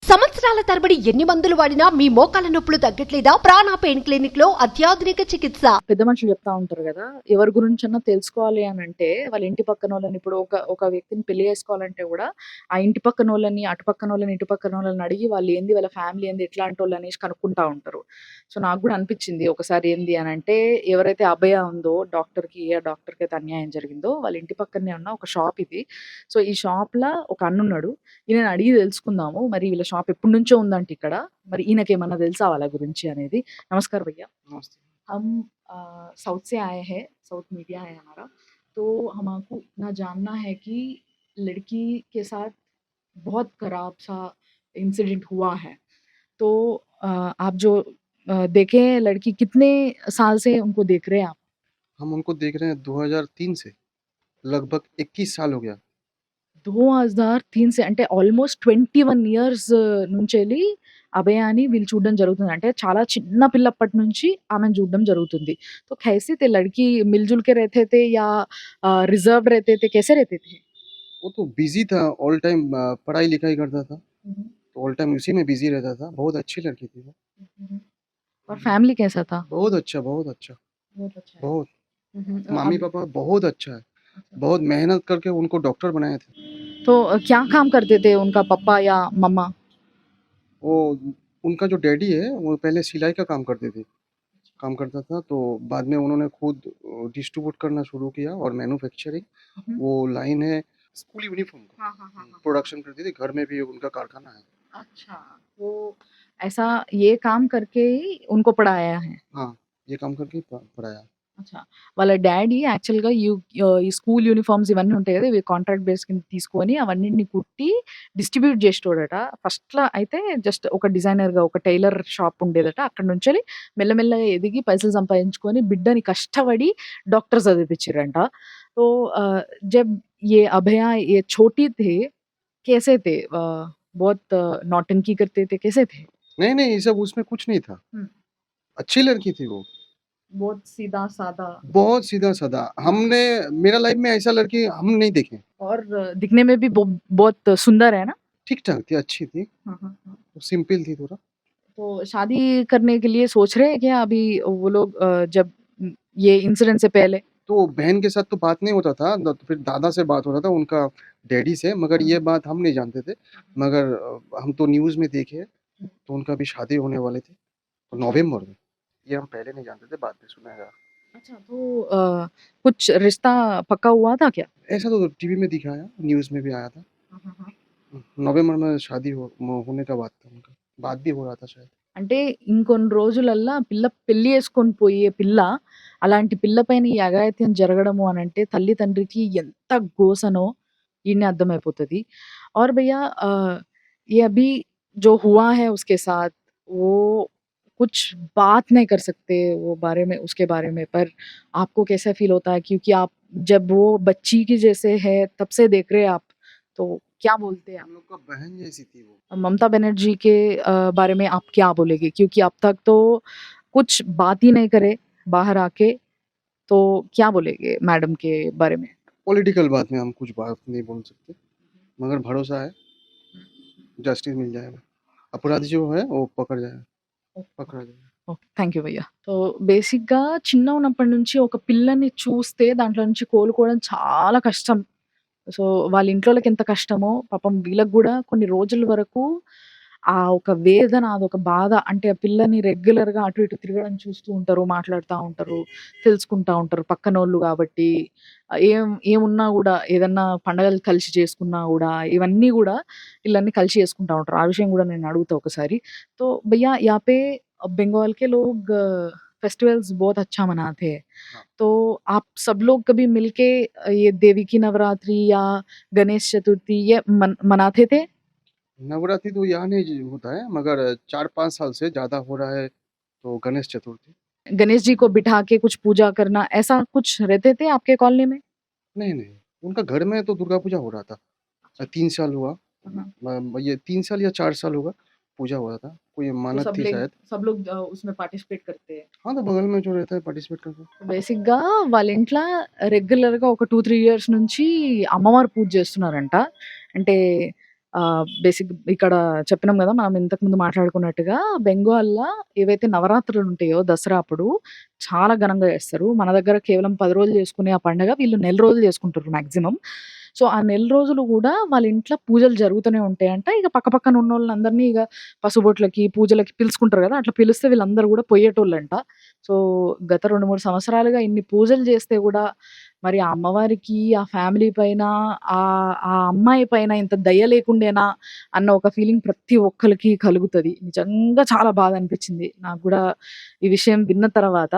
సంవత్సరాల తరబడి ఎన్ని మందులు వాడినా మీ మోకాల నొప్పులు తగ్గట్లేదా? ప్రాణ పెయిన్ క్లినిక్ లో అత్యాధునిక చికిత్స. పెద్ద మనుషులు చెప్తా ఉంటారు కదా, ఎవరి గురించన్నా తెలుసుకోవాలి అని అంటే వాళ్ళ ఇంటి పక్కన వాళ్ళని, ఇప్పుడు ఒక ఒక వ్యక్తిని పెళ్లి చేసుకోవాలంటే కూడా ఆ ఇంటి పక్కన వాళ్ళని, అటు పక్కన వాళ్ళని, ఇటు పక్కన వాళ్ళని అడిగి వాళ్ళు ఏంది, వాళ్ళ ఫ్యామిలీ ఏంది, ఎట్లాంటి వాళ్ళు అనేసి కనుక్కుంటా ఉంటారు. సో నాకు కూడా అనిపించింది ఒకసారి ఏంది అని అంటే, ఎవరైతే అభయ ఉందో ఏ డాక్టర్కి అయితే అన్యాయం జరిగిందో వాళ్ళ ఇంటి పక్కనే ఉన్న ఒక షాప్ ఇది. సో ఈ షాప్ లా ఒక అన్నున్నాడు. ఈయనని అడిగి తెలుసుకుందాము మరి వీళ్ళ షాప్ ఎప్పటి నుంచో ఉందంటే ఇక్కడ, మరి ఈయనకేమన్నా తెలుసా వాళ్ళ గురించి అనేది. నమస్కారం భయ్యా. नमस्ते। हम साउथ से आए हैं, साउथ मीडिया है हमारा, तो हमको इतना जानना है कि लड़की के साथ बहुत खराब सा इंसिडेंट हुआ है। तो आप जो देखे हैं लड़की, कितने साल से उनको देख रहे हैं आप? हम उनको देख रहे हैं 2003 से, लगभग 21 साल हो गया। 2003 से అంటే ఆల్మోస్ట్ 21 ఇయర్స్ నుంచెల్లి అభయాని వీళ్ళు చూడడం జరుగుతుంది. అంటే చాలా చిన్న పిల్లప్పటి నుంచి ఆమెను చూడడం జరుగుతుంది. तो कैसे थे लड़की, मिलजुल के रहते थे या रिजर्व रहते थे, कैसे रहते थे? वो तो बिज़ी था, ऑल टाइम पढ़ाई-लिखाई करता था, तो ऑल टाइम उसी में बिज़ी रहता था। बहुत अच्छी लड़की थी वो। और फैमिली कैसा था? बहुत अच्छा, बहुत अच्छा, बहुत अच्छा है। बहुत। अब मम्मी-पापा बहुत अच्छा है, अच्छा। बहुत मेहनत करके उनको डॉक्टर बनाए थे। तो क्या काम करते थे उनका पापा या मम्मा? वो उनका जो डैडी है, वो पहले सिलाई का काम करता था, तो बाद में उन्होंने खुद डिस्ट्रीब्यूट करना शुरू किया और मैन्युफैक्चरिंग वो लाइन है स्कूल यूनिफ़ॉर्म का हाँ, हाँ, हाँ, हाँ। प्रोडक्शन करती थी। घर में भी उनका कारखाना है। अच्छा, तो ऐसा ये काम करके ही उनको पढ़ाया है। हाँ, ये काम करके पढ़ाया। అచ్చా! వాళ్ళ డ్యాడీ యాక్చువల్‌గా ఈ స్కూల్ యూనిఫార్మ్స్ ఇవన్నీ ఉంటాయి గదా! ఇవి కాంట్రాక్ట్ బేస్ కింద తీసుకొని అవన్నిటిని కుట్టి డిస్ట్రిబ్యూట్ జేసేటోడట. ఫస్ట్‌ల అయితే జస్ట్ ఒక డిజైనర్‌గా ఒక టైలర్ షాప్ ఉండేదట. అక్కడి నుంచెల్లి మెల్లమెల్లగా ఎదిగి పైసలు సంపాదించుకొని బిడ్డని కష్టపడి డాక్టర్ చదివిపిచ్చిర్రంట. तो जब ये अभया ये छोटी थे, कैसे थे? बहुत नौटंकी करते थे, कैसे थे? नहीं, ये सब उसमें कुछ नहीं था। हुँ। अच्छी लड़की थी वो, बहुत सीधा-साधा बहुत सीधा-साधा। हमने मेरा लाइफ़ में ऐसा लड़की हम नहीं देखे। और दिखने में भी बहुत सुंदर है ना? ठीक-ठाक थी, अच्छी थी, हाँ, हाँ, हाँ। सिंपल थी थोड़ा। तो शादी करने के लिए सोच रहे हैं क्या अभी वो लोग, जब ये इंसिडेंट से पहले? तो बहन के साथ तो बात नहीं होता था, तो फिर दादा से बात होता था, उनका डैडी से, मगर ये बात हम नहीं जानते थे। मगर हम तो न्यूज़ में देखे, तो उनका भी शादी होने वाले थे, तो नवंबर में। ये हम पहले नहीं जानते थे, बाद में सुना है। अच्छा, तो कुछ रिश्ता पक्का हुआ था क्या? ऐसा तो टीवी में दिखाया, न्यूज़ में भी आया था। हाँ, हाँ, हाँ। नवंबर में शादी होने का बात था उनका, बात भी हो रहा था शायद। అంటే ఇంకొన్ని రోజులల్లా పిల్ల పెళ్లి చేసుకొని పోయే పిల్ల, అలాంటి పిల్ల పైన ఈ అఘాయిత్యం జరగడము అనంటే తల్లి తండ్రికి ఎంత గోసనో ఈడనే అర్థమైపోతది. और भैया ये अभी जो हुआ है उसके साथ, वो कुछ बात नहीं कर सकते वो बारे में, उसके बारे में, पर आपको कैसा फ़ील होता है? क्योंकि आप जब वो बच्ची की जैसे है तब से देख रहे हैं आप, तो क्या बोलते हैं आप? हम लोग का बहन जैसी थी वो। ममता बनर्जी के बारे में आप क्या बोलेंगे? क्योंकि अब तक तो कुछ बात ही नहीं करे बाहर आके, तो क्या बोलेंगे मैडम के बारे में? पॉलिटिकल बात में हम कुछ बात नहीं बोल सकते, मगर भरोसा है जस्टिस मिल जाएगा। अपराधी जो है वो पकड़ा जाएगा। ఓకే. థ్యాంక్ యూ భయ్యా. సో, బేసిక్‌గా చిన్నగున్నప్పటి నుంచి ఒక పిల్లని చూస్తే దాంట్లో నుంచి కోలుకోవడం చాలా కష్టం. సో, వాళ్ళ ఇంట్లోళ్ళకి ఎంత కష్టమో పాపం వీళ్ళకి గూడా కొన్ని రోజుల వరకు ఆ ఒక వేదన, అదొక బాధ. అంటే ఆ పిల్లని రెగ్యులర్‌గా అటు ఇటు తిరగడం చూస్తూ ఉంటారు, మాట్లాడుతా ఉంటారు, తెలుసుకుంటా ఉంటారు పక్కనోళ్ళు గాబట్టి. ఏమున్నా గూడా ఏదన్నా పండగలు కలిసి చేసుకున్నా గూడా ఇవన్నీ గూడా ఈళ్ళన్నీ కలిసి చేసుకుంటా ఉంటారు. ఆ విషయం గూడా నేను అడుగుతా ఒకసారి. तो भैया यहाँ पे बंगाल के लोग फेस्टिवल्स बहुत अच्छा मनाते हैं। हाँ। तो आप सब लोग कभी मिलके ये देवी की नवरात्रि या गणेश चतुर्थी ये मनाते थे? नवरात्रि तो यहाँ नहीं होता है, मगर 4-5 साल से ज़्यादा हो रहा है, तो गणेश चतुर्थी। गणेश जी को बिठा के कुछ पूजा करना, ऐसा कुछ रहते थे आपके कॉलोनी में? नहीं, उनका घर में तो दुर्गा पूजा हो रहा था। 3 साल हुआ, हाँ। ये 3 साल या 4 साल होगा, पूजा हो रहा था। कोई तो मानत थी शायद। सब लोग उसमें पार्टिसिपेट करते हैं. हाँ, तो बगल में जो रहता है पार्टिसिपेट करता है। బేసిక్‌గా వాళ్ళ ఇంట్ల రెగ్యులర్‌గా ఒక 2, 3 ఇయర్స్ నుంచి అమ్మవారి పూజ చేస్తున్నారంట. అంటే బేసిక్ ఇక్కడ చెప్పినాం గదా! మనం ఇంతకుముందు మాట్లాడుకున్నట్టుగా బెంగాల్‌ల ఏవైతే నవరాత్రులుంటాయో దసరా అప్పుడు చాలా ఘనంగా చేస్తారు. మన దగ్గర కేవలం 10 రోజులు చేసుకునే ఆ పండగ వీళ్ళు నెల రోజులు చేసుకుంటారు మాక్సిమం. సో, ఆ నెల రోజులు గూడా వాళ్ళ ఇంట్ల పూజలు జరుగుతూనే ఉంటాయంట. ఇగ పక్కపక్కన ఉన్నోళ్ళందరిని ఇగ పసుబొట్లకి, పూజలకి పిలుచుకుంటారు గదా! అట్లా పిలిస్తే వీళ్ళందరూ గూడా పోయేటోళ్ళంట. సో, గత 2, 3 సంవత్సరాలుగా ఇన్ని పూజలు చేస్తే గూడా మరి ఆ అమ్మవారికి, ఆ ఫ్యామిలీ పైన, ఆ అమ్మాయి పైన ఇంత దయ లేకుండేనా అన్న ఒక ఫీలింగ్ ప్రతి ఒక్కళ్ళకి కలుగుతది. నిజంగా చాలా బాధ అనిపిచ్చింది. నాకు గూడా ఈ విషయం విన్న తర్వాత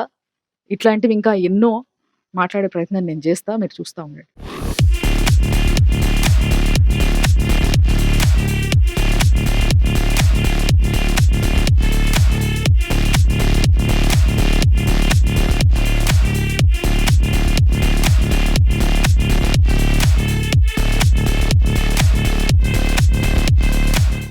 ఇట్లాంటివి ఇంకా ఎన్నో మాట్లాడే ప్రయత్నం నేను జేస్తా. మీరు చూస్తా ఉండండి.